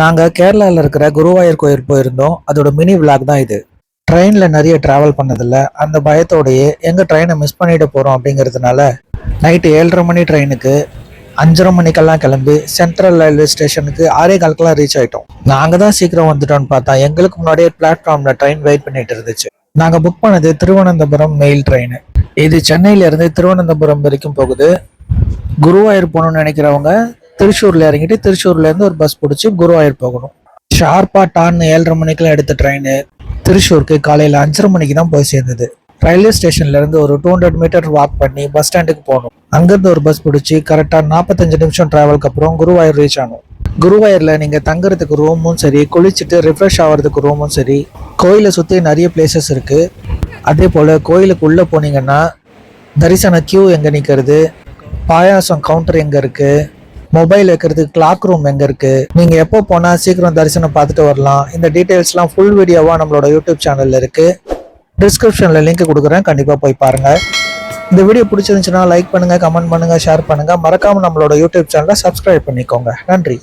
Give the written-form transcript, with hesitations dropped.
நாங்க கேரளால இருக்கிற குருவாயூர் கோயில் போயிருந்தோம். அதோட மினி விளாக் தான் இது. ட்ரெயின்ல நிறைய டிராவல் பண்ணதில்ல. அந்த பயத்தோடயே எங்க ட்ரெயினை மிஸ் பண்ணிட்டு போறோம் அப்படிங்கிறதுனால நைட்டு 7:30 மணி ட்ரெயினுக்கு 5:30 மணிக்கெல்லாம் கிளம்பி சென்ட்ரல் ரயில்வே ஸ்டேஷனுக்கு 6:15 ரீச் ஆயிட்டோம். நாங்க தான் சீக்கிரம் வந்துட்டோம்னு பார்த்தா எங்களுக்கு முன்னாடியே பிளாட்ஃபார்ம்ல ட்ரெயின் வெயிட் பண்ணிட்டு இருந்துச்சு. நாங்க புக் பண்ணது திருவனந்தபுரம் மெயில் ட்ரெயின். இது சென்னையில இருந்து திருவனந்தபுரம் வரைக்கும் போகுது. குருவாயூர் போகணும்னு நினைக்கிறவங்க திருச்சூர்ல இறங்கிட்டு திருச்சூர்ல இருந்து ஒரு பஸ் பிடிச்சி குருவாயூர் போகணும். ஷார்ப்பா டான்னு 7:30 மணிக்கெல்லாம் எடுத்த ட்ரெயின் திருச்சூருக்கு காலையில 5:30 மணிக்கு தான் போய் சேர்ந்தது. ரயில்வே ஸ்டேஷன்ல இருந்து ஒரு 200 மீட்டர் வாக் பண்ணி பஸ் ஸ்டாண்டுக்கு போகணும். அங்கிருந்து ஒரு பஸ் பிடிச்சி கரெக்டா 45 நிமிஷம் டிராவலுக்கு அப்புறம் குருவாயூர் ரீச் ஆகும். குருவாயூர்ல நீங்க தங்குறதுக்கு ரூமும் சரி, குளிச்சுட்டு ரிஃப்ரெஷ் ஆகிறதுக்கு ரூமும் சரி, கோயிலை சுத்தி நிறைய பிளேசஸ் இருக்கு. அதே போல கோயிலுக்கு உள்ள போனீங்கன்னா தரிசன கியூ எங்க நிக்கிறது, பாயாசம் கவுண்டர் எங்க இருக்கு, மொபைல் வைக்கிறதுக்கு கிளாக் ரூம் எங்க இருக்கு, நீங்க எப்போ போனா சீக்கிரம் தரிசனம் பார்த்துட்டு வரலாம். இந்த டீடைல்ஸ்லாம் ஃபுல் வீடியோவா நம்மளோட யூடியூப் சேனல்ல இருக்கு. டிஸ்கிரிப்ஷன்ல லிங்க் கொடுக்குறேன், கண்டிப்பா போய் பாருங்க. இந்த வீடியோ பிடிச்சிருந்துச்சுன்னா லைக் பண்ணுங்க, கமெண்ட் பண்ணுங்க, ஷேர் பண்ணுங்க. மறக்காம நம்மளோட யூடியூப் சேனலை சப்ஸ்கிரைப் பண்ணிக்கோங்க. நன்றி.